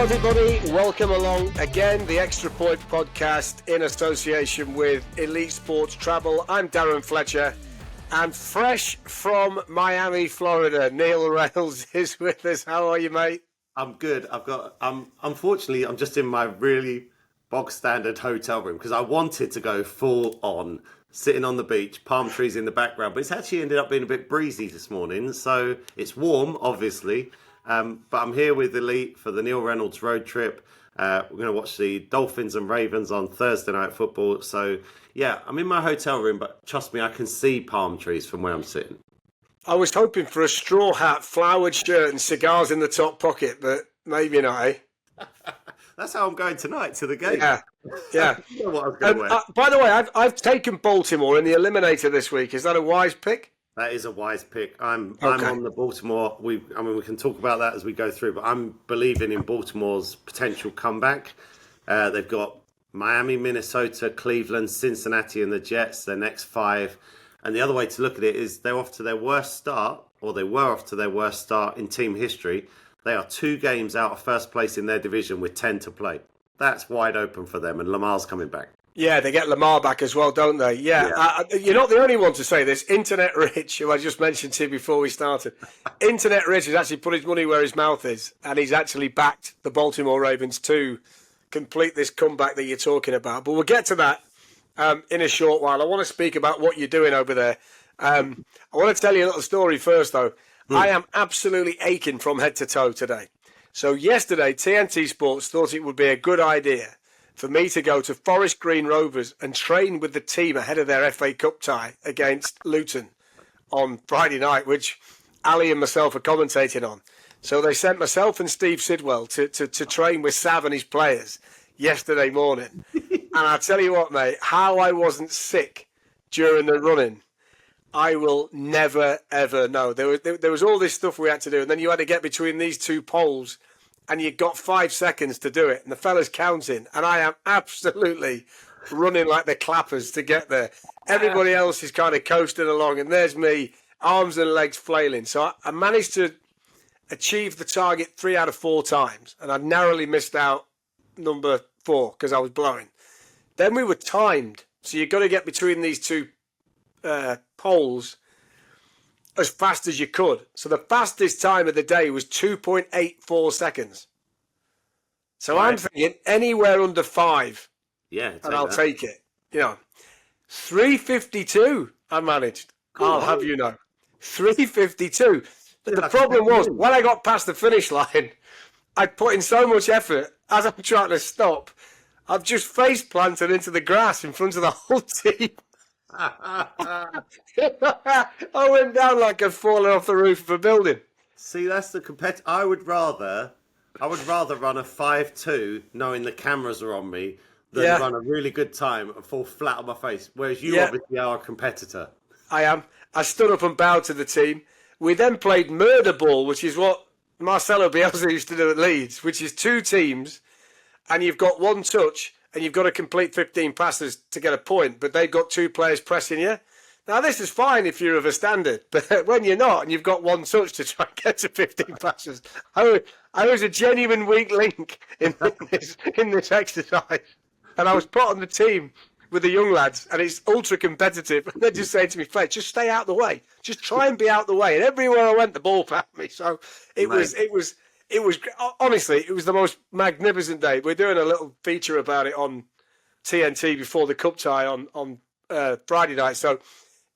everybody. Welcome along again, the Extra Point podcast in association with Elite Sports Travel. I'm Darren Fletcher, and fresh from Miami, Florida, Neil Reynolds is with us. How are you, mate? I'm good. Unfortunately, I'm just in my really bog standard hotel room because I wanted to go full on, sitting on the beach, palm trees in the background, but it's actually ended up being a bit breezy this morning. So it's warm, obviously. But I'm here with Elite for the Neil Reynolds road trip. We're going to watch the Dolphins and Ravens on Thursday Night Football. So, yeah, I'm in my hotel room, but trust me, I can see palm trees from where I'm sitting. I was hoping for a straw hat, flowered shirt and cigars in the top pocket, but maybe not, eh? That's how I'm going tonight to the game. Yeah. I know what I was going to wear. By the way, I've taken Baltimore in the Eliminator this week. Is that a wise pick? That is a wise pick. I'm on the Baltimore. We can talk about that as we go through, but I'm believing in Baltimore's potential comeback. They've got Miami, Minnesota, Cleveland, Cincinnati, and the Jets. Their next 5. And the other way to look at it is they're off to their worst start, or they were off to their worst start in team history. They are 2 games out of first place in their division with 10 to play. That's wide open for them, and Lamar's coming back. Yeah, they get Lamar back as well, don't they? Yeah. You're not the only one to say this. Internet Rich, who I just mentioned to you before we started, Internet Rich has actually put his money where his mouth is, and he's actually backed the Baltimore Ravens to complete this comeback that you're talking about. But we'll get to that in a short while. I want to speak about what you're doing over there. I want to tell you a little story first, though. I am absolutely aching from head to toe today. So yesterday, TNT Sports thought it would be a good idea for me to go to Forest Green Rovers and train with the team ahead of their FA Cup tie against Luton on Friday night, which Ali and myself are commentating on. So they sent myself and Steve Sidwell to train with Sav and his players yesterday morning. And I tell you what, mate, how I wasn't sick during the running, I will never, ever know. There was all this stuff we had to do, and then you had to get between these 2 poles, and you got 5 seconds to do it, and the fella's counting, and I am absolutely running like the clappers to get there. Everybody else is kind of coasting along, and there's me, arms and legs flailing. So I managed to achieve the target 3 out of 4 times, and I narrowly missed out number 4 because I was blowing. Then we were timed, so you've got to get between these 2 poles as fast as you could. So the fastest time of the day was 2.84 seconds. So right. I'm thinking anywhere under 5. Yeah, and I'll take it. 3:52 I managed. I'll have you know. 3:52. But the problem was, when I got past the finish line, I put in so much effort. As I'm trying to stop, I've just face planted into the grass in front of the whole team. I went down like I'd fallen off the roof of a building. See, that's the I would rather run a 5:2 knowing the cameras are on me than run a really good time and fall flat on my face. Whereas you obviously are a competitor. I am. I stood up and bowed to the team. We then played murder ball, which is what Marcelo Bielsa used to do at Leeds, which is 2 teams and you've got 1 touch. And you've got to complete 15 passes to get a point, but they've got 2 players pressing you. Now, this is fine if you're of a standard, but when you're not and you've got 1 touch to try and get to 15 passes, I was a genuine weak link in this exercise. And I was put on the team with the young lads, and it's ultra competitive. And they just say to me, Fletch, just stay out the way. Just try and be out the way. And everywhere I went, the ball passed me. So it was honestly, it was the most magnificent day. We're doing a little feature about it on TNT before the cup tie on Friday night. So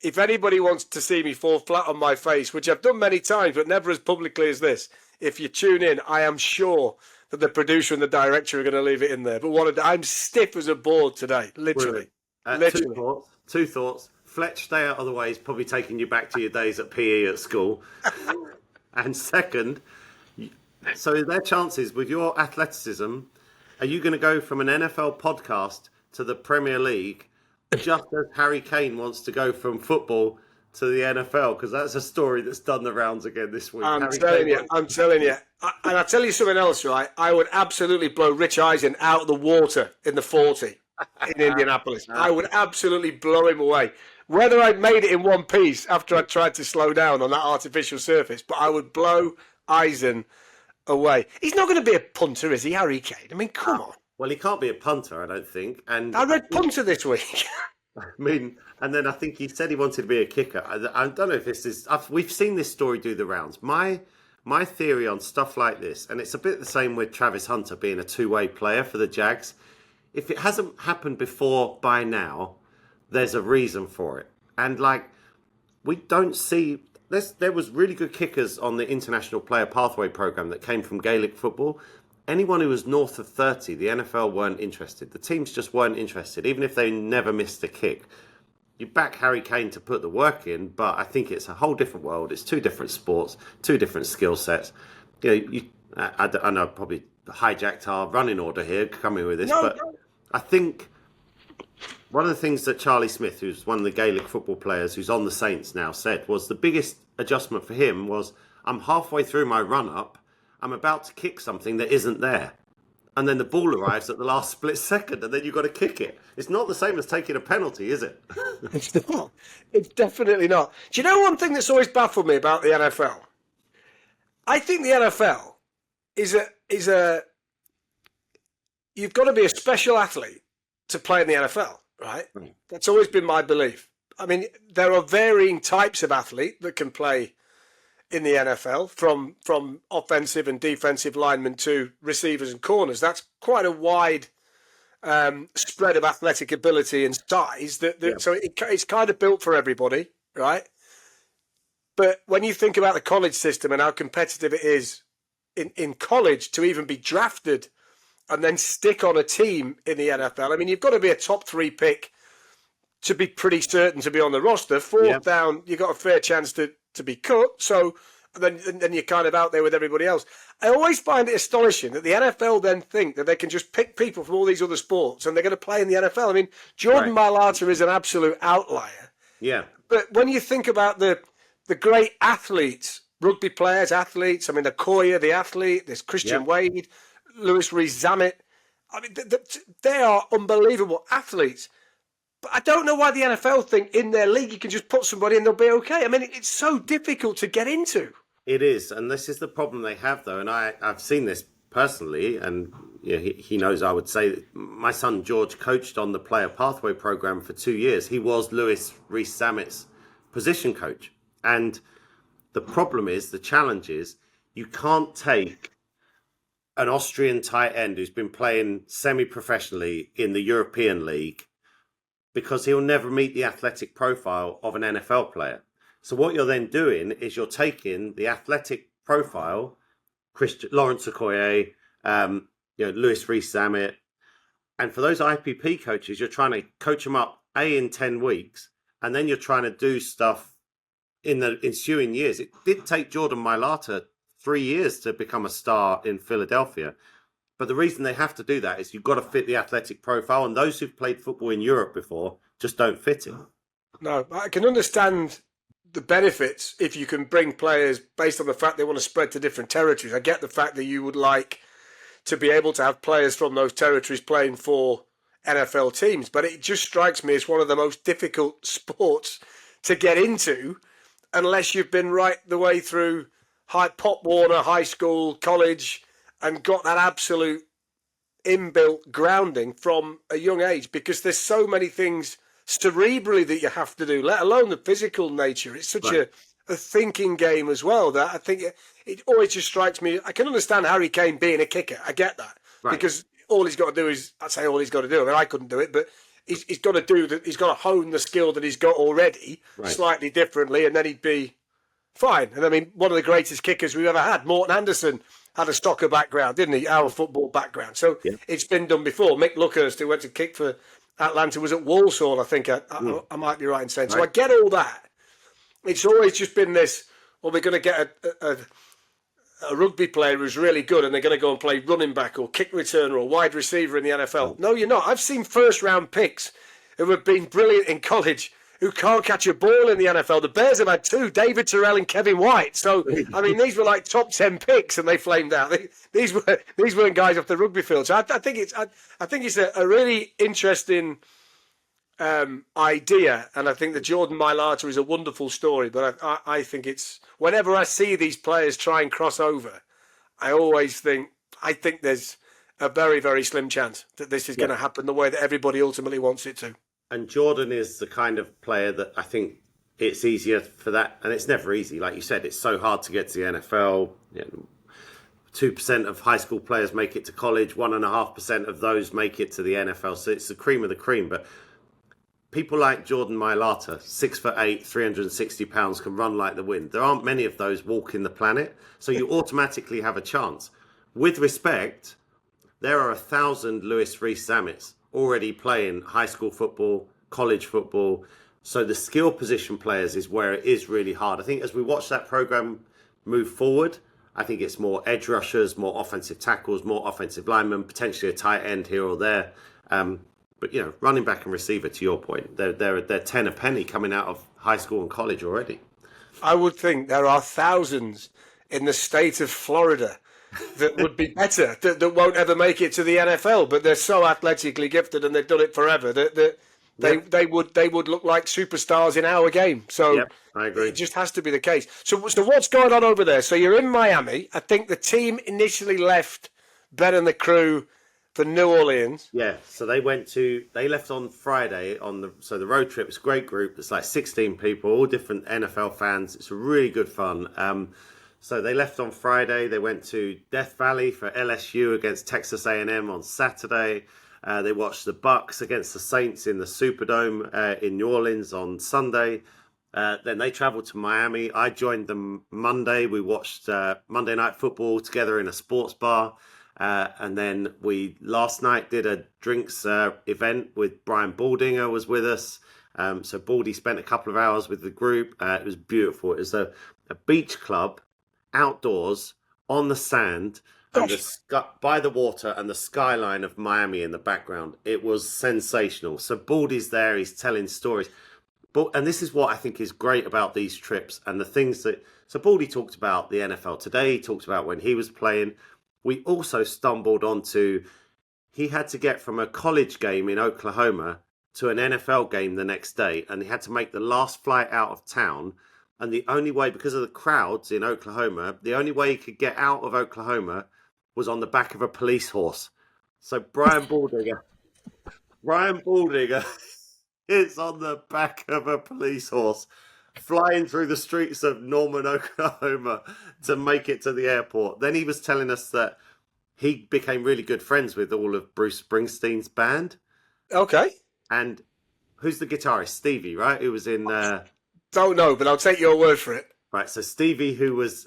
if anybody wants to see me fall flat on my face, which I've done many times, but never as publicly as this, if you tune in, I am sure that the producer and the director are going to leave it in there. But I'm stiff as a board today, literally. Literally. Two thoughts. Fletch, stay out of the way. He's probably taking you back to your days at PE at school. And second, so their chances with your athleticism, are you going to go from an NFL podcast to the Premier League just as Harry Kane wants to go from football to the NFL? Because that's a story that's done the rounds again this week. I'm telling you. And I'll tell you something else, right? I would absolutely blow Rich Eisen out of the water in the 40 in Indianapolis. I would absolutely blow him away. Whether I'd made it in one piece after I tried to slow down on that artificial surface, but I would blow Eisen away. He's not going to be a punter, is he, Harry Kane? I mean, come on. Well, he can't be a punter, I don't think. And I read punter this week. I mean, and then I think he said he wanted to be a kicker. I don't know if this is. We've seen this story do the rounds. My theory on stuff like this, and it's a bit the same with Travis Hunter being a two-way player for the Jags. If it hasn't happened before by now, there's a reason for it. And like, we don't see. There was really good kickers on the International Player Pathway program that came from Gaelic football. Anyone who was north of 30, the NFL weren't interested. The teams just weren't interested, even if they never missed a kick. You back Harry Kane to put the work in, but I think it's a whole different world. It's two different sports, two different skill sets. I know I probably hijacked our running order here coming with this, but I think one of the things that Charlie Smith, who's one of the Gaelic football players who's on the Saints now, said was the biggest adjustment for him was, I'm halfway through my run-up, I'm about to kick something that isn't there. And then the ball arrives at the last split second, and then you've got to kick it. It's not the same as taking a penalty, is it? It's not. It's definitely not. Do you know one thing that's always baffled me about the NFL? I think the NFL is a you've got to be a special athlete to play in the NFL, right? That's always been my belief. I mean, there are varying types of athlete that can play in the NFL, from offensive and defensive linemen to receivers and corners. That's quite a wide spread of athletic ability and size. So it's kind of built for everybody, right? But when you think about the college system and how competitive it is in college to even be drafted and then stick on a team in the NFL, I mean, you've got to be a top 3 pick to be pretty certain to be on the roster. Fourth down, you've got a fair chance to be cut. So then you're kind of out there with everybody else. I always find it astonishing that the NFL then think that they can just pick people from all these other sports and they're going to play in the NFL. I mean, Jordan Mailata is an absolute outlier. Yeah. But when you think about the great athletes, rugby players, athletes, I mean, Okoye, the athlete, there's Christian Wade, Lewis Rees-Zammit. I mean, they are unbelievable athletes. But I don't know why the NFL think in their league you can just put somebody and they'll be okay. I mean, it's so difficult to get into. It is, and this is the problem they have, though. And I've seen this personally, and he knows. I would say that my son George coached on the Player Pathway program for 2 years. He was Lewis Rees-Zammit's position coach, and the problem is, the challenge is, you can't take an Austrian tight end who's been playing semi-professionally in the European League, because he'll never meet the athletic profile of an NFL player. So what you're then doing is you're taking the athletic profile, Lawrence Okoye, Lewis Rees-Zammit, and for those IPP coaches, you're trying to coach them up in 10 weeks, and then you're trying to do stuff in the ensuing years. It did take Jordan Mailata 3 years to become a star in Philadelphia. But the reason they have to do that is you've got to fit the athletic profile, and those who've played football in Europe before just don't fit it. No, I can understand the benefits if you can bring players based on the fact they want to spread to different territories. I get the fact that you would like to be able to have players from those territories playing for NFL teams, but it just strikes me as one of the most difficult sports to get into unless you've been right the way through Pop Warner, high school, college, and got that absolute inbuilt grounding from a young age, because there's so many things cerebrally that you have to do, let alone the physical nature. It's such a thinking game as well that I think it always just strikes me. I can understand Harry Kane being a kicker. I get that. Because all he's got to do is, I say all he's got to do. I mean, I couldn't do it, but he's got to do that. He's got to hone the skill that he's got already slightly differently, and then he'd be fine. And I mean, one of the greatest kickers we've ever had, Morton Anderson, had a soccer background, didn't he? Our football background. So it's been done before. Mick Luckhurst, who went to kick for Atlanta, was at Walsall, I think. I might be right in saying. So I get all that. It's always just been this, well, we're going to get a rugby player who's really good and they're going to go and play running back or kick returner or wide receiver in the NFL. No, you're not. I've seen first-round picks who have been brilliant in college who can't catch a ball in the NFL. The Bears have had two, David Terrell and Kevin White. So, I mean, these were like top 10 picks and they flamed out. These weren't guys off the rugby field. So I think it's a really interesting idea, and I think that Jordan Mailata is a wonderful story. But I think it's, whenever I see these players try and cross over, I think there's a very, very slim chance that this is going to happen the way that everybody ultimately wants it to. And Jordan is the kind of player that I think it's easier for that. And it's never easy. Like you said, it's so hard to get to the NFL. 2% of high school players make it to college. 1.5% of those make it to the NFL. So it's the cream of the cream. But people like Jordan Mailata, 6'8", 360 pounds, can run like the wind. There aren't many of those walking the planet. So you automatically have a chance. With respect, there are 1,000 Louis Rees-Zammits already playing high school football, college football. So the skill position players is where it is really hard. I think as we watch that program move forward, I think it's more edge rushers, more offensive tackles, more offensive linemen, potentially a tight end here or there. But, running back and receiver, to your point, they're 10 a penny coming out of high school and college already. I would think there are thousands in the state of Florida that would be better, that won't ever make it to the NFL, but they're so athletically gifted and they've done it forever that they would look like superstars in our game. So I agree. It just has to be the case. So what's going on over there? So you're in Miami. I think the team initially left Ben and the crew for New Orleans. Yeah, so they left on Friday so the road trip. It's a great group. It's like 16 people, all different NFL fans. It's really good fun. So they left on Friday. They went to Death Valley for LSU against Texas A&M on Saturday. They watched the Bucks against the Saints in the Superdome in New Orleans on Sunday. Then they traveled to Miami. I joined them Monday. We watched Monday Night Football together in a sports bar. And then we last night did a drinks event with Brian Baldinger was with us. So Baldy spent a couple of hours with the group. It was beautiful. It was a beach club outdoors on the sand and by the water and the skyline of Miami in the background. It was sensational. So Baldy's there. He's telling stories. And this is what I think is great about these trips and the things that... So Baldy talked about the NFL today. He talked about when he was playing. We also stumbled onto... He had to get from a college game in Oklahoma to an NFL game the next day. And he had to make the last flight out of town. And the only way, because of the crowds in Oklahoma, the only way he could get out of Oklahoma was on the back of a police horse. So Brian Baldinger is on the back of a police horse, flying through the streets of Norman, Oklahoma to make it to the airport. Then he was telling us that he became really good friends with all of Bruce Springsteen's band. Okay. And who's the guitarist? Stevie, right? Who was in... Don't know, but I'll take your word for it. Right, so Stevie, who was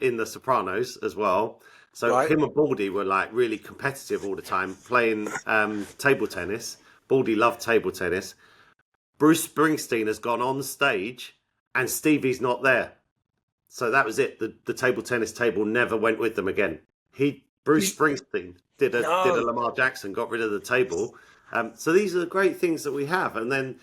in The Sopranos as well. So him and Baldy were like really competitive all the time, playing table tennis. Baldy loved table tennis. Bruce Springsteen has gone on stage and Stevie's not there. So that was it. The table tennis table never went with them again. Bruce Springsteen did a Lamar Jackson, got rid of the table. So these are the great things that we have. And then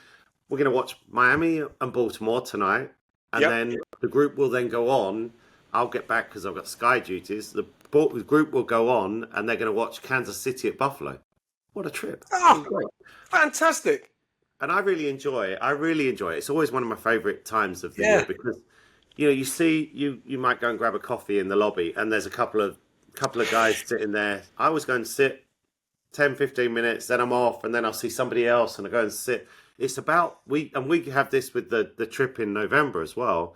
we're going to watch Miami and Baltimore tonight. And then the group will then go on. I'll get back because I've got Sky duties. The group will go on and they're going to watch Kansas City at Buffalo. What a trip. Oh, fantastic. And I really enjoy it. It's always one of my favourite times of the year because, you might go and grab a coffee in the lobby and there's a couple of guys sitting there. I always go and sit 10, 15 minutes, then I'm off and then I'll see somebody else and I go and sit. It's about, we have this with the trip in November as well.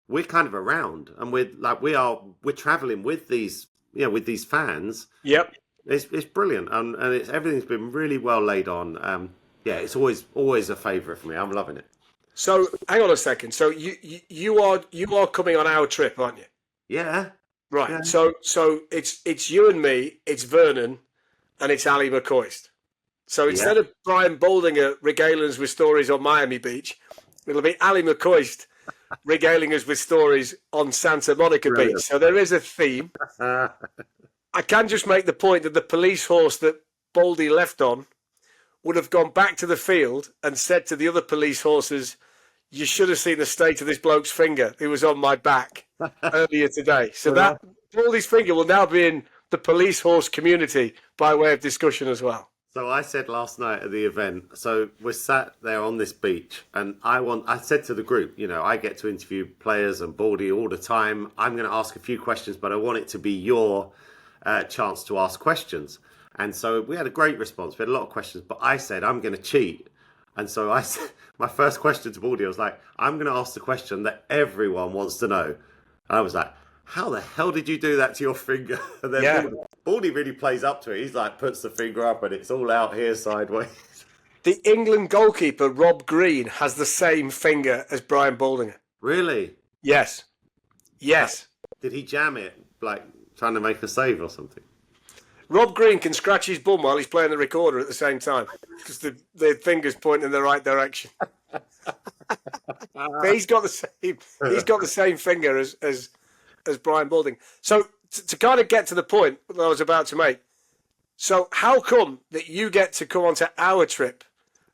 We're kind of around and we're traveling with these, with these fans. Yep. It's brilliant and everything's been really well laid on. It's always a favourite for me. I'm loving it. So hang on a second. So you are coming on our trip, aren't you? Yeah. Right. Yeah. So it's you and me, it's Vernon, and it's Ali McCoist. So instead of Brian Baldinger regaling us with stories on Miami Beach, it'll be Ali McCoist regaling us with stories on Santa Monica Beach. So there is a theme. I can just make the point that the police horse that Baldy left on would have gone back to the field and said to the other police horses, "You should have seen the state of this bloke's finger. It was on my back earlier today." So that Baldy's finger will now be in the police horse community by way of discussion as well. So I said last night at the event, so we're sat there on this beach, and I said to the group, I get to interview players and Baldy all the time. I'm going to ask a few questions, but I want it to be your chance to ask questions. And so we had a great response. We had a lot of questions, but I said, I'm going to cheat. And so I said, my first question to Baldy, I was like, I'm going to ask the question that everyone wants to know. And I was like, how the hell did you do that to your finger? And then Baldy really plays up to it. He's like, puts the finger up and it's all out here sideways. The England goalkeeper, Rob Green, has the same finger as Brian Baldinger. Really? Yes. Did he jam it, like trying to make a save or something? Rob Green can scratch his bum while he's playing the recorder at the same time because the finger's pointing in the right direction. But he's got the same finger as Brian Baldinger. So to kind of get to the point that I was about to make, so how come that you get to come onto our trip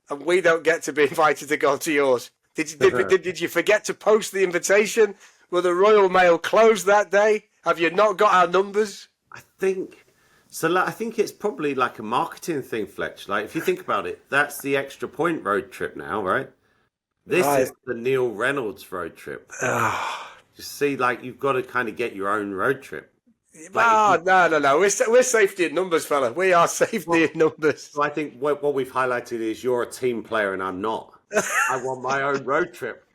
and we don't get to be invited to go onto yours? Did you forget to post the invitation? Were the Royal Mail closed that day? Have you not got our numbers? I think it's probably like a marketing thing, Fletch. Like if you think about it, that's the Extra Point road trip now, right? This is the Neil Reynolds road trip. You see, like you've got to kind of get your own road trip. Like, no. We're safety in numbers, fella. We are safety in numbers. So I think what we've highlighted is you're a team player and I'm not. I want my own road trip.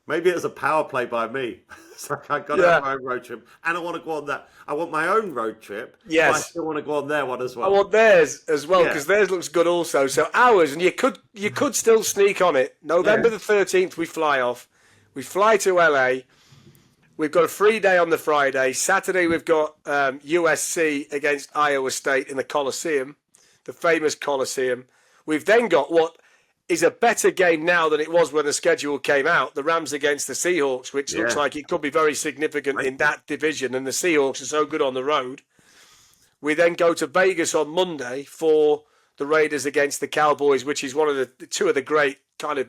Maybe it's a power play by me. It's like I got to have my own road trip, and I want to go on that. I want my own road trip. Yes, but I still want to go on their one as well. I want theirs as well because theirs looks good also. So ours, and you could still sneak on it. November the 13th, we fly off. We fly to LA. We've got a free day on the Friday. Saturday, we've got USC against Iowa State in the Coliseum, the famous Coliseum. We've then got what is a better game now than it was when the schedule came out, the Rams against the Seahawks, which looks like it could be very significant in that division, and the Seahawks are so good on the road. We then go to Vegas on Monday for the Raiders against the Cowboys, which is one of the two of the great kind of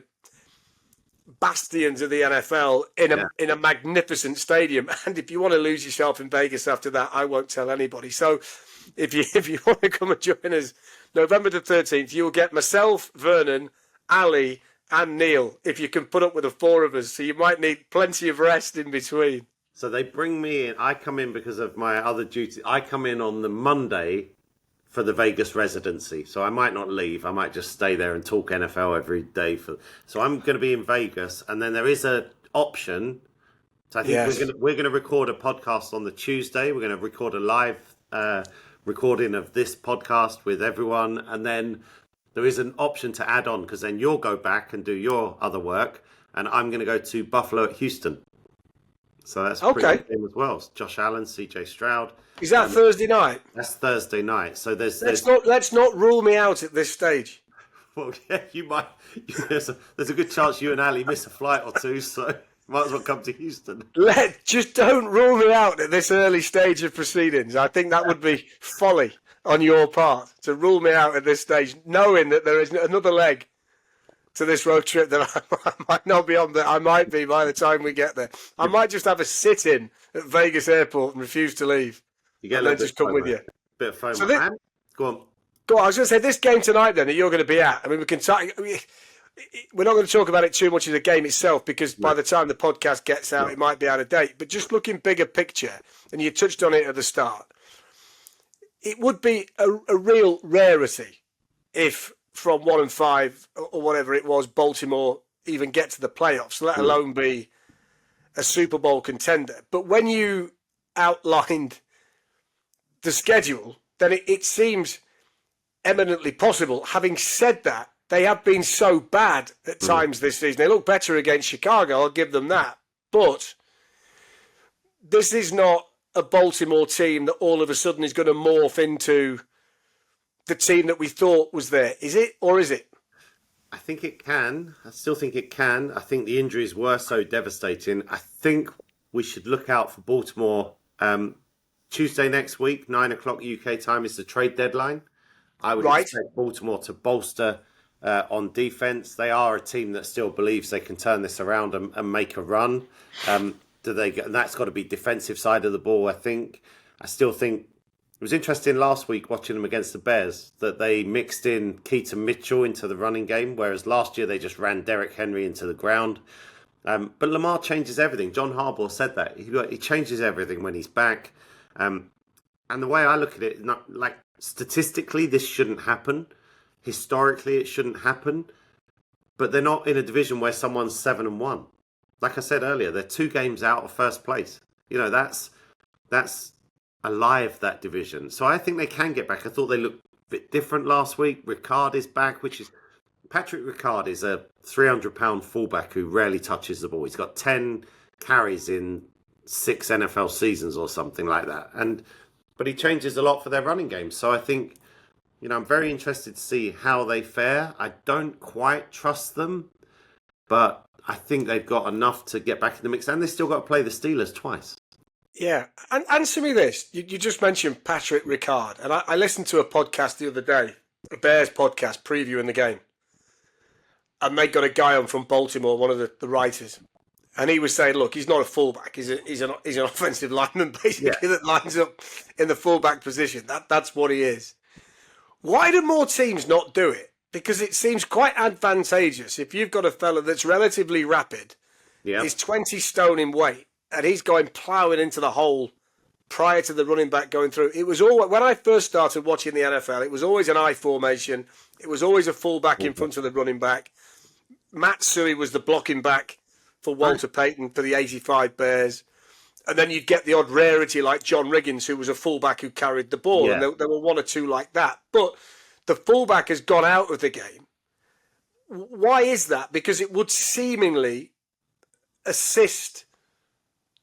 bastions of the NFL in a magnificent stadium. And if you want to lose yourself in Vegas after that, I won't tell anybody. So if you want to come and join us, November the 13th, you'll get myself, Vernon, Ali and Neil, if you can put up with the four of us. So you might need plenty of rest in between. So they bring me in. I come in because of my other duty. I come in on the Monday for the Vegas residency. So I might not leave. I might just stay there and talk NFL every day. So I'm going to be in Vegas. And then there is an option. So I think we're going to record a podcast on the Tuesday. We're going to record a live recording of this podcast with everyone. And then there is an option to add on because then you'll go back and do your other work, and I'm going to go to Buffalo at Houston. So that's a pretty good game as well. It's Josh Allen, CJ Stroud. Is that Thursday night? That's Thursday night. So let's not rule me out at this stage. Well, yeah, you might. There's a good chance you and Ali miss a flight or two, so might as well come to Houston. Just don't rule me out at this early stage of proceedings. I think that would be folly on your part to rule me out at this stage, knowing that there is another leg to this road trip that I might not be on, that I might be by the time we get there. I might just have a sit-in at Vegas Airport and refuse to leave. You get and then just come with you. Bit of FOMO. So go on. I was going to say, this game tonight then that you're going to be at, I mean, we're not going to talk about it too much of the game itself because by the time the podcast gets out, it might be out of date. But just looking bigger picture, and you touched on it at the start, it would be a real rarity if from 1-5 or whatever it was, Baltimore even get to the playoffs, let alone be a Super Bowl contender. But when you outlined the schedule, then it seems eminently possible. Having said that, they have been so bad at times this season. They look better against Chicago, I'll give them that. But this is not a Baltimore team that all of a sudden is going to morph into the team that we thought was there. Is it, or is it? I think it can. I still think it can. I think the injuries were so devastating. I think we should look out for Baltimore. Tuesday next week, 9 o'clock UK time, is the trade deadline. I would expect Baltimore to bolster on defense. They are a team that still believes they can turn this around and make a run. And that's got to be defensive side of the ball, I think. I still think It was interesting last week watching them against the Bears that they mixed in Keaton Mitchell into the running game, whereas last year they just ran Derrick Henry into the ground. But Lamar changes everything. John Harbaugh said that. He changes everything when he's back. And the way I look at it, not like statistically, this shouldn't happen. Historically, it shouldn't happen. But they're not in a division where someone's 7-1. Like I said earlier, they're 2 games out of first place. You know, that's alive, that division. So I think they can get back. I thought they looked a bit different last week. Ricard is back, Patrick Ricard is a 300-pound fullback who rarely touches the ball. He's got 10 carries in 6 NFL seasons or something like that. But he changes a lot for their running game. So I think, I'm very interested to see how they fare. I don't quite trust them, but I think they've got enough to get back in the mix. And they still got to play the Steelers twice. Yeah. And answer me this. You just mentioned Patrick Ricard. And I listened to a podcast the other day, a Bears podcast previewing the game. And they got a guy on from Baltimore, one of the writers. And he was saying, look, he's not a fullback. He's an offensive lineman, basically, that lines up in the fullback position. That's what he is. Why do more teams not do it? Because it seems quite advantageous if you've got a fella that's relatively rapid, he's 20 stone in weight, and he's going ploughing into the hole prior to the running back going through. It was always, when I first started watching the NFL, it was always an I formation. It was always a fullback in front of the running back. Matt Suey was the blocking back for Walter Payton for the 85 Bears. And then you'd get the odd rarity like John Riggins, who was a fullback who carried the ball. Yeah. And there were 1 or 2 like that. But the fullback has gone out of the game. Why is that? Because it would seemingly assist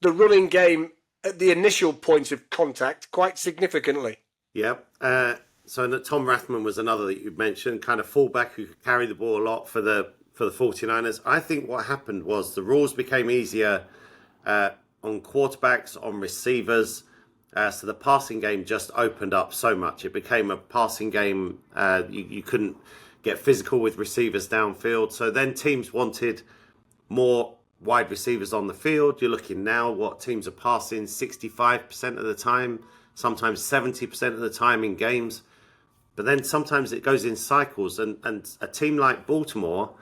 the running game at the initial point of contact quite significantly. Yeah. So Tom Rathman was another that you mentioned, kind of fullback who could carry the ball a lot for the 49ers. I think what happened was the rules became easier on quarterbacks, on receivers. So the passing game just opened up so much. It became a passing game. You couldn't get physical with receivers downfield. So then teams wanted more wide receivers on the field. You're looking now what teams are passing 65% of the time, sometimes 70% of the time in games. But then sometimes it goes in cycles. And a team like Baltimore,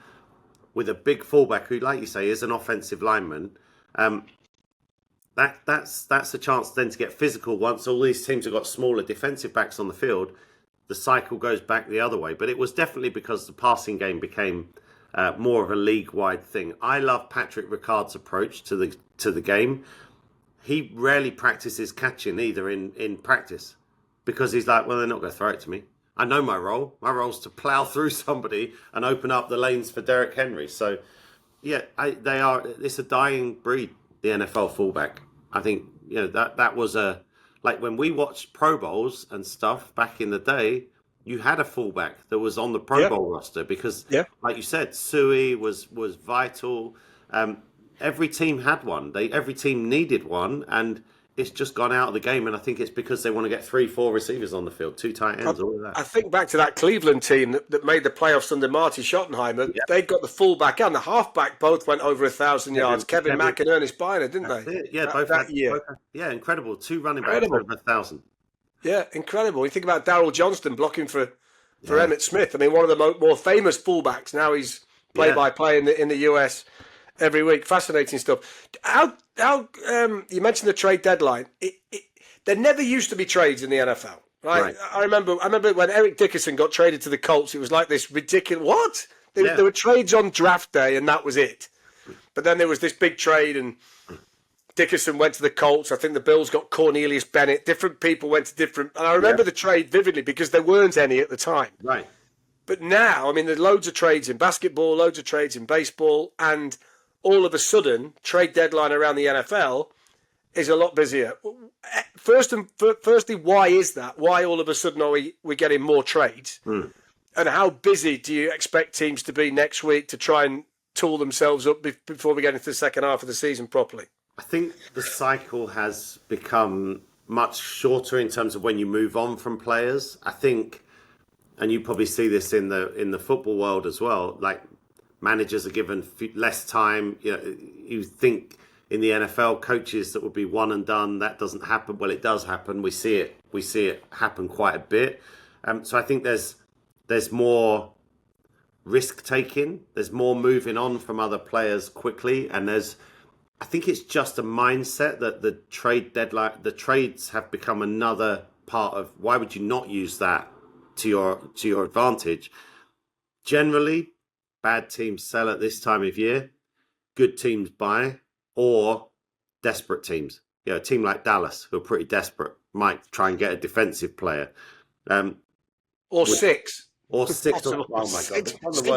with a big fullback who, like you say, is an offensive lineman, that's a chance then to get physical. Once all these teams have got smaller defensive backs on the field, the cycle goes back the other way. But it was definitely because the passing game became more of a league-wide thing. I love Patrick Ricard's approach to the game. He rarely practices catching either in practice because he's like, well, they're not going to throw it to me. I know my role. My role is to plow through somebody and open up the lanes for Derrick Henry. So, yeah, it's a dying breed, the NFL fullback. I think, that was like when we watched Pro Bowls and stuff back in the day, you had a fullback that was on the Pro Bowl roster because, like you said, Suey was vital. Every team had one. Every team needed one, and it's just gone out of the game. And I think it's because they want to get 3-4 receivers on the field, 2 tight ends, all of that. I think back to that Cleveland team that made the playoffs under Marty Schottenheimer. Yep. They got the fullback and the halfback both went over 1,000 yards. Kevin Mack and Ernest Biner, didn't they? Yeah, both that year. Incredible. 2 running backs over 1,000. Yeah, incredible. You think about Darryl Johnston blocking for Emmitt Smith. I mean, one of the more famous fullbacks. Now he's play-by-play in the US every week. Fascinating stuff. How you mentioned the trade deadline. There never used to be trades in the NFL, right? I remember when Eric Dickerson got traded to the Colts. It was like this ridiculous. What? There were trades on draft day, and that was it. But then there was this big trade, and Dickerson went to the Colts. I think the Bills got Cornelius Bennett. Different people went to different. And I remember the trade vividly because there weren't any at the time. Right. But now, I mean, there's loads of trades in basketball, loads of trades in baseball, and all of a sudden, trade deadline around the NFL is a lot busier. Firstly, why is that? Why all of a sudden are we getting more trades? And how busy do you expect teams to be next week to try and tool themselves up before we get into the second half of the season properly? I think the cycle has become much shorter in terms of when you move on from players. I think, and you probably see this in the football world as well, like managers are given less time. You think in the NFL, coaches that would be one and done. That doesn't happen. Well, it does happen. We see it happen quite a bit. So I think there's more risk taking. There's more moving on from other players quickly, and I think it's just a mindset that the trade deadline, the trades have become another part of. Why would you not use that to your advantage? Generally, bad teams sell at this time of year. Good teams buy, or desperate teams. A team like Dallas, who are pretty desperate, might try and get a defensive player. Or six. Or six. Oh my God. Six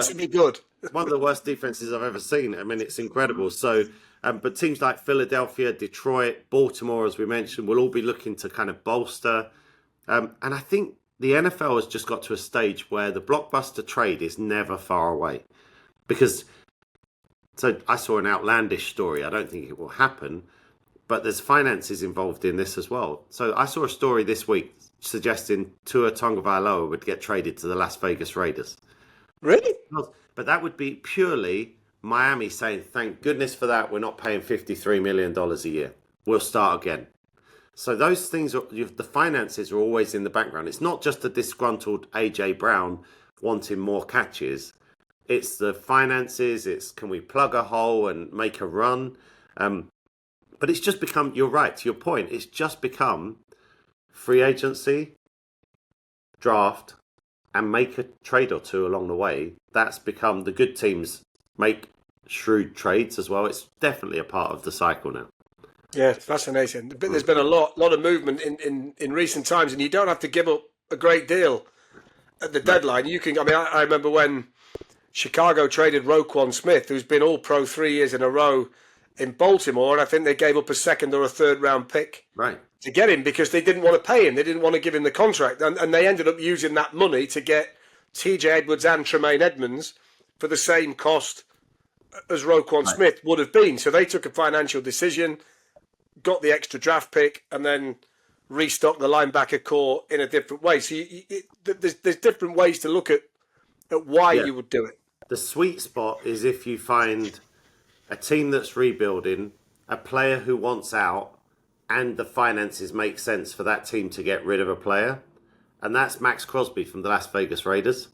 would be good. One of the worst defenses I've ever seen. I mean, it's incredible. So, but teams like Philadelphia, Detroit, Baltimore, as we mentioned, will all be looking to kind of bolster. And I think the NFL has just got to a stage where the blockbuster trade is never far away. Because, so I saw an outlandish story. I don't think it will happen, but there's finances involved in this as well. So I saw a story this week suggesting Tua Tagovailoa would get traded to the Las Vegas Raiders. Really? But that would be purely Miami saying, thank goodness for that. We're not paying $53 million a year. We'll start again. So those things, the finances are always in the background. It's not just a disgruntled A.J. Brown wanting more catches. It's the finances. It's can we plug a hole and make a run? But it's just become, you're right, to your point, it's just become free agency, draft, and make a trade or two along the way. That's become, the good teams make shrewd trades as well. It's definitely a part of the cycle now. Yeah, it's fascinating. There's been a lot of movement in recent times, and you don't have to give up a great deal at the deadline. You can. I remember when Chicago traded Roquan Smith, who's been all pro 3 years in a row in Baltimore, and I think they gave up a second or a third round pick to get him because they didn't want to pay him. They didn't want to give him the contract, and they ended up using that money to get T.J. Edwards and Tremaine Edmonds for the same cost as Roquan Smith would have been. So they took a financial decision, got the extra draft pick, and then restocked the linebacker core in a different way. So there's different ways to look at why you would do it. The sweet spot is if you find a team that's rebuilding, a player who wants out, and the finances make sense for that team to get rid of a player. And that's Max Crosby from the Las Vegas Raiders.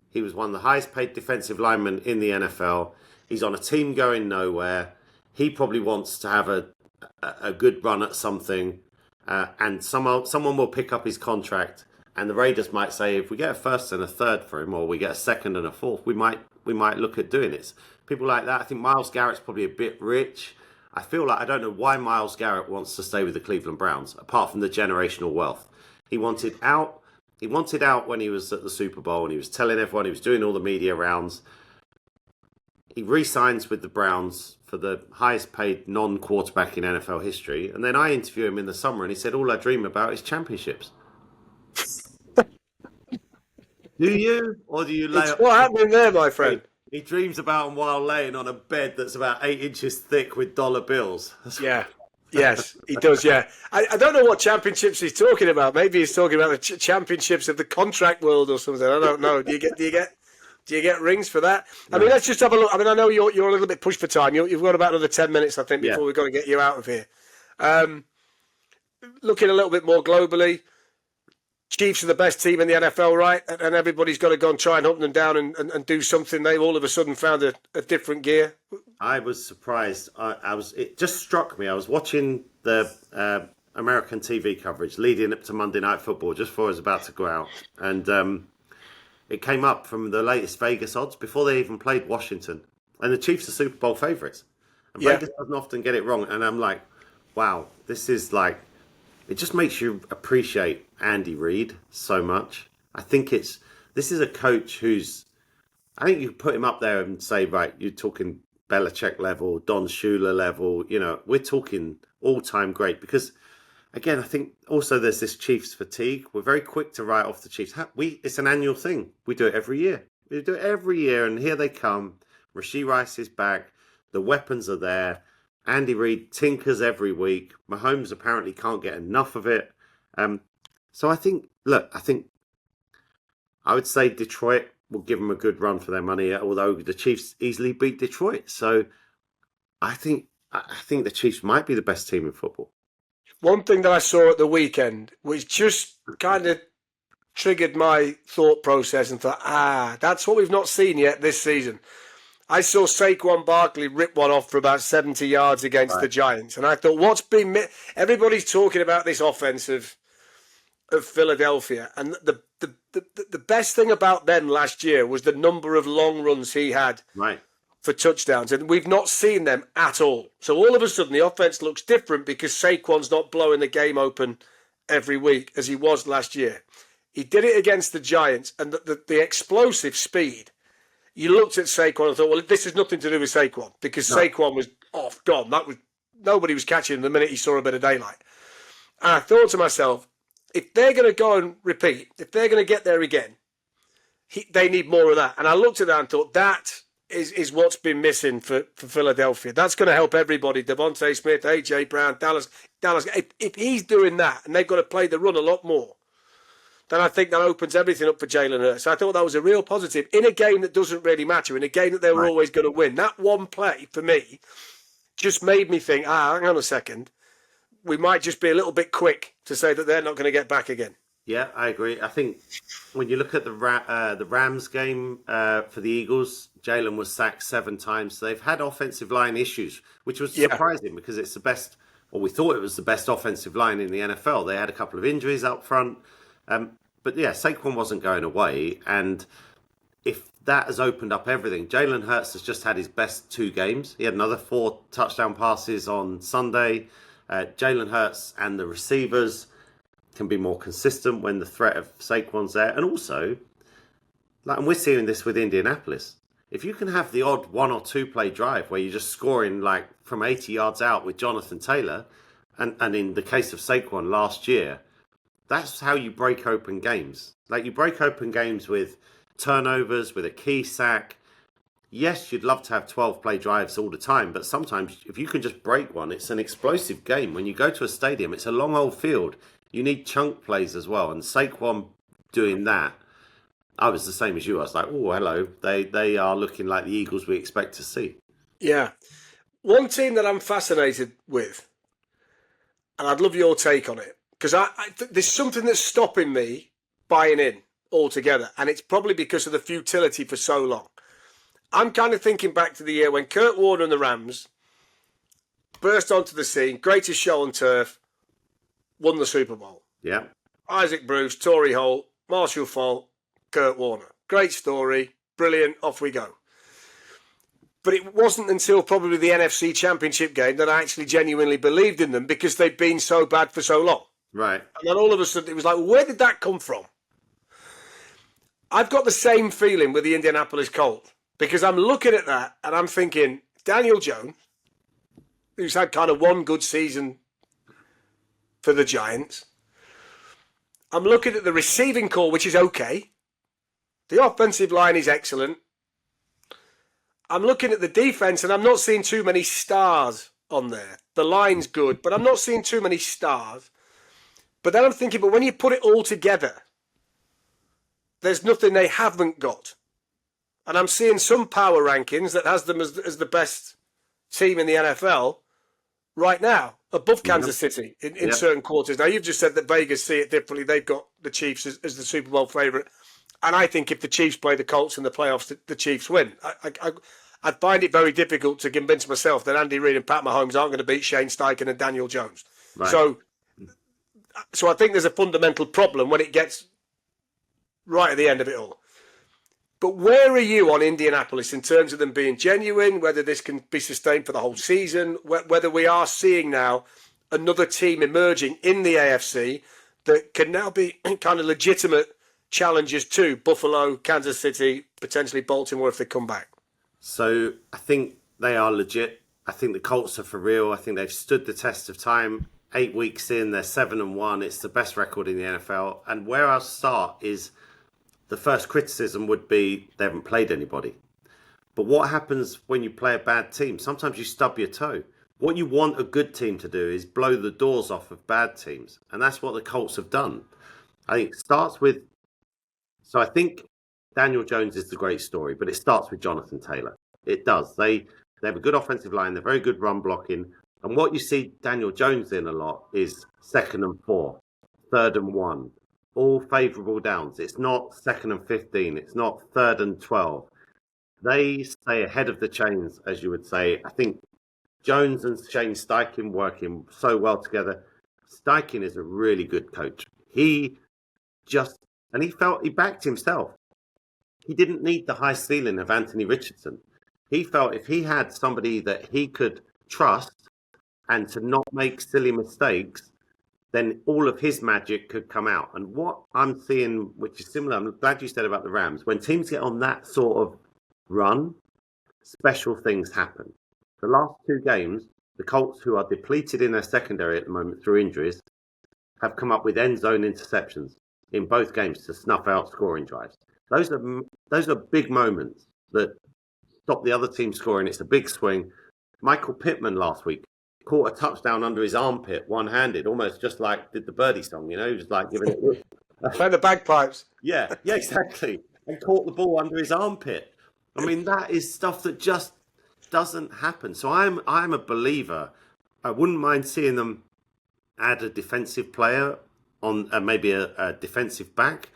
He was one of the highest paid defensive linemen in the NFL. He's on a team going nowhere. He probably wants to have a good run at something, and someone will pick up his contract, and the Raiders might say, if we get a first and a third for him, or we get a second and a fourth, we might look at doing it. People like that. I think Myles Garrett's probably a bit rich. I feel like I don't know why Myles Garrett wants to stay with the Cleveland Browns, apart from the generational wealth. He wanted out. He wanted out when he was at the Super Bowl, and he was telling everyone, he was doing all the media rounds. He re-signs with the Browns for the highest paid non-quarterback in NFL history. And then I interview him in the summer, and he said, all I dream about is championships. Do you? Or do you lay up? What happened there, my friend? He dreams about them while laying on a bed that's about 8 inches thick with dollar bills. Yeah. Yes, he does, yeah. I don't know what championships he's talking about. Maybe he's talking about the championships of the contract world or something. I don't know. Do you get rings for that? No. I mean, let's just have a look. I mean, I know you're a little bit pushed for time. You've got about another 10 minutes, I think, before we've got to get you out of here. Looking a little bit more globally, Chiefs are the best team in the NFL, right? And everybody's got to go and try and hunt them down and do something. They all of a sudden found a different gear. I was surprised. It just struck me. I was watching the American TV coverage leading up to Monday Night Football just before I was about to go out. And it came up from the latest Vegas odds before they even played Washington. And the Chiefs are Super Bowl favourites. And Vegas doesn't often get it wrong. And I'm like, wow, this is like, it just makes you appreciate Andy Reid so much. I think this is a coach I think you put him up there and say, right, you're talking Belichick level, Don Shula level, we're talking all-time great. Because, again, I think also there's this Chiefs fatigue. We're very quick to write off the Chiefs. It's an annual thing. We do it every year. We do it every year, and here they come. Rashee Rice is back. The weapons are there. Andy Reid tinkers every week. Mahomes apparently can't get enough of it. So I think I would say Detroit will give them a good run for their money, although the Chiefs easily beat Detroit. So I think I think the Chiefs might be the best team in football. One thing that I saw at the weekend, which just kind of triggered my thought process and thought, that's what we've not seen yet this season. I saw Saquon Barkley rip one off for about 70 yards against the Giants. And I thought, everybody's talking about this offense of Philadelphia. And the best thing about them last year was the number of long runs he had for touchdowns. And we've not seen them at all. So all of a sudden, the offense looks different because Saquon's not blowing the game open every week as he was last year. He did it against the Giants, and the explosive speed. You looked at Saquon and thought, well, this has nothing to do with Saquon because Saquon was gone. Nobody was catching him the minute he saw a bit of daylight. And I thought to myself, if they're going to go and repeat, if they're going to get there again, they need more of that. And I looked at that and thought, that is what's been missing for Philadelphia. That's going to help everybody. Devontae Smith, A.J. Brown, Dallas. If he's doing that and they've got to play the run a lot more, then I think that opens everything up for Jalen Hurts. I thought that was a real positive in a game that doesn't really matter, in a game that they were always going to win. That one play, for me, just made me think, hang on a second, we might just be a little bit quick to say that they're not going to get back again. Yeah, I agree. I think when you look at the Rams game for the Eagles, Jalen was sacked 7 times. So they've had offensive line issues, which was surprising because it's the best, or we thought it was the best offensive line in the NFL. They had a couple of injuries up front. But yeah, Saquon wasn't going away. And if that has opened up everything, Jalen Hurts has just had his best 2 games. He had another 4 touchdown passes on Sunday. Jalen Hurts and the receivers can be more consistent when the threat of Saquon's there. And also, and we're seeing this with Indianapolis, if you can have the odd 1 or 2 play drive where you're just scoring like from 80 yards out with Jonathan Taylor, and in the case of Saquon last year, that's how you break open games. Like you break open games with turnovers, with a key sack. Yes, you'd love to have 12 play drives all the time, but sometimes if you can just break one, it's an explosive game. When you go to a stadium, it's a long old field. You need chunk plays as well. And Saquon doing that, I was the same as you. I was like, oh, hello. They are looking like the Eagles we expect to see. Yeah. One team that I'm fascinated with, and I'd love your take on it, because there's something that's stopping me buying in altogether, and it's probably because of the futility for so long. I'm kind of thinking back to the year when Kurt Warner and the Rams burst onto the scene, greatest show on turf, won the Super Bowl. Yeah. Isaac Bruce, Torrey Holt, Marshall Faulk, Kurt Warner. Great story, brilliant, off we go. But it wasn't until probably the NFC Championship game that I actually genuinely believed in them because they'd been so bad for so long. Right. And then all of a sudden it was like, where did that come from? I've got the same feeling with the Indianapolis Colts because I'm looking at that and I'm thinking, Daniel Jones, who's had kind of one good season for the Giants. I'm looking at the receiving core, which is okay. The offensive line is excellent. I'm looking at the defense and I'm not seeing too many stars on there. The line's good, but I'm not seeing too many stars. But then I'm thinking, but when you put it all together, there's nothing they haven't got. And I'm seeing some power rankings that has them as the best team in the NFL right now, above Kansas City in certain quarters. Now, you've just said that Vegas see it differently. They've got the Chiefs as the Super Bowl favourite. And I think if the Chiefs play the Colts in the playoffs, the Chiefs win. I find it very difficult to convince myself that Andy Reid and Pat Mahomes aren't going to beat Shane Steichen and Daniel Jones. Right. So I think there's a fundamental problem when it gets right at the end of it all. But where are you on Indianapolis in terms of them being genuine, whether this can be sustained for the whole season, whether we are seeing now another team emerging in the AFC that can now be kind of legitimate challengers to Buffalo, Kansas City, potentially Baltimore if they come back? So I think they are legit. I think the Colts are for real. I think they've stood the test of time. 8 weeks in, they're 7-1. It's the best record in the NFL. And where I'll start is the first criticism would be they haven't played anybody. But what happens when you play a bad team? Sometimes you stub your toe. What you want a good team to do is blow the doors off of bad teams. And that's what the Colts have done. I think it starts with... So I think Daniel Jones is the great story, but it starts with Jonathan Taylor. It does. They They have a good offensive line. They're very good run blocking. And what you see Daniel Jones in a lot is 2nd and 4, 3rd and 1, all favourable downs. It's not 2nd and 15. It's not 3rd and 12. They stay ahead of the chains, as you would say. I think Jones and Shane Steichen working so well together. Steichen is a really good coach. He backed himself. He didn't need the high ceiling of Anthony Richardson. He felt if he had somebody that he could trust and to not make silly mistakes, then all of his magic could come out. And what I'm seeing, which is similar, I'm glad you said about the Rams, when teams get on that sort of run, special things happen. The last 2 games, the Colts, who are depleted in their secondary at the moment through injuries, have come up with end zone interceptions in both games to snuff out scoring drives. Those are big moments that stop the other team scoring. It's a big swing. Michael Pittman last week caught a touchdown under his armpit, one-handed, almost just like did the Birdie song, he was like giving it... Playing the bagpipes. Yeah, exactly. And caught the ball under his armpit. I mean, that is stuff that just doesn't happen. So I'm a believer. I wouldn't mind seeing them add a defensive player on maybe a defensive back.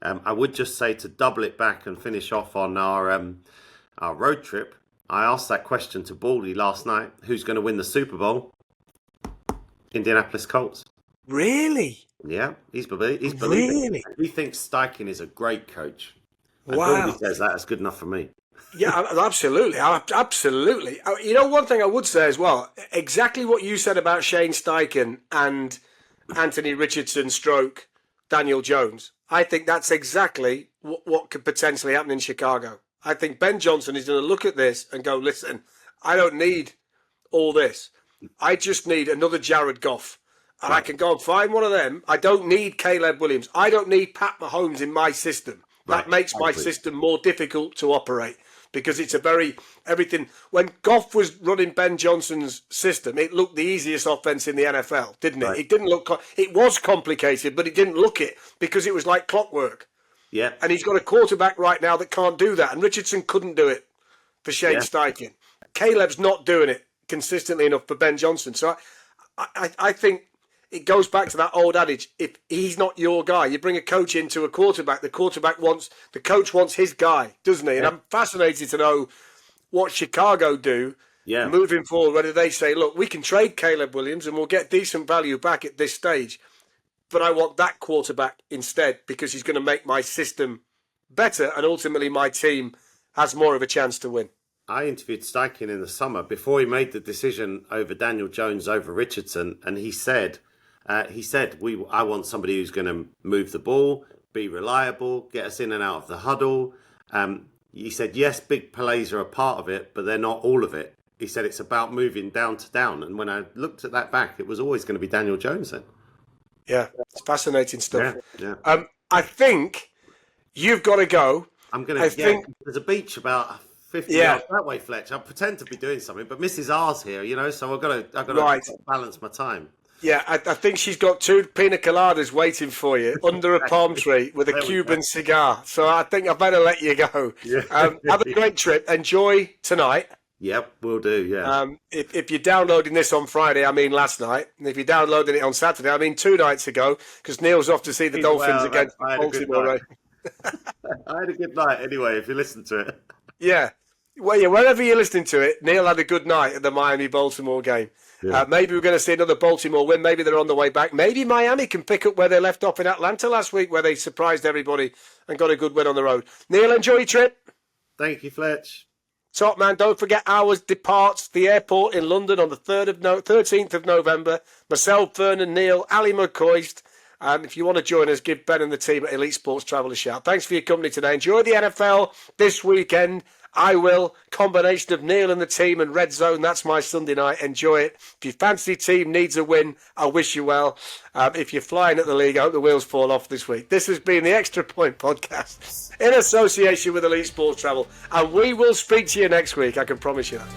I would just say to double it back and finish off on our road trip. I asked that question to Baldy last night. Who's going to win the Super Bowl? Indianapolis Colts. Really? Yeah, he's believing. Really? He thinks Steichen is a great coach. And wow. Baldy says that's good enough for me. Yeah, absolutely. Absolutely. You know, one thing I would say as well, exactly what you said about Shane Steichen and Anthony Richardson stroke Daniel Jones. I think that's exactly what could potentially happen in Chicago. I think Ben Johnson is going to look at this and go, listen, I don't need all this. I just need another Jared Goff. And I can go and find one of them. I don't need Caleb Williams. I don't need Pat Mahomes in my system. That makes my system more difficult to operate because it's everything. When Goff was running Ben Johnson's system, it looked the easiest offense in the NFL, didn't it? Right. It didn't look, it was complicated, but it didn't look it because it was like clockwork. Yeah. And he's got a quarterback right now that can't do that. And Richardson couldn't do it for Shane Steichen. Caleb's not doing it consistently enough for Ben Johnson. So I think it goes back to that old adage. If he's not your guy, you bring a coach into a quarterback, the coach wants his guy, doesn't he? And I'm fascinated to know what Chicago do moving forward, whether they say, look, we can trade Caleb Williams and we'll get decent value back at this stage. But I want that quarterback instead because he's going to make my system better and ultimately my team has more of a chance to win. I interviewed Steichen in the summer before he made the decision over Daniel Jones over Richardson, and he said, I want somebody who's going to move the ball, be reliable, get us in and out of the huddle. He said, yes, big plays are a part of it, but they're not all of it. He said it's about moving down to down. And when I looked at that back, it was always going to be Daniel Jones then. Yeah, it's fascinating stuff. Yeah. I think you've got to go. There's a beach about 50 yards that way, Fletcher. I pretend to be doing something, but Mrs. R's here, so I've got to balance my time. Yeah, I think she's got 2 pina coladas waiting for you under a palm tree with a Cuban cigar. So I think I better let you go. Yeah. Have a great trip. Enjoy tonight. Yep, we'll do, yeah. If you're downloading this on Friday, I mean last night. And if you're downloading it on Saturday, I mean 2 nights ago, because Neil's off to see the Dolphins against Baltimore. I had a good night anyway, if you listen to it. Yeah. Well, wherever you're listening to it, Neil had a good night at the Miami-Baltimore game. Yeah. Maybe we're going to see another Baltimore win. Maybe they're on the way back. Maybe Miami can pick up where they left off in Atlanta last week, where they surprised everybody and got a good win on the road. Neil, enjoy your trip. Thank you, Fletch. Top man, don't forget ours departs the airport in London on the 13th of November. Myself, Vernon, Neil, Ali McCoist. And if you want to join us, give Ben and the team at Elite Sports Travel a shout. Thanks for your company today. Enjoy the NFL this weekend. I will. Combination of Neil and the team and Red Zone. That's my Sunday night. Enjoy it. If your fantasy team needs a win, I wish you well. If you're flying at the league, I hope the wheels fall off this week. This has been the Extra Point Podcast in association with Elite Sports Travel. And we will speak to you next week. I can promise you that.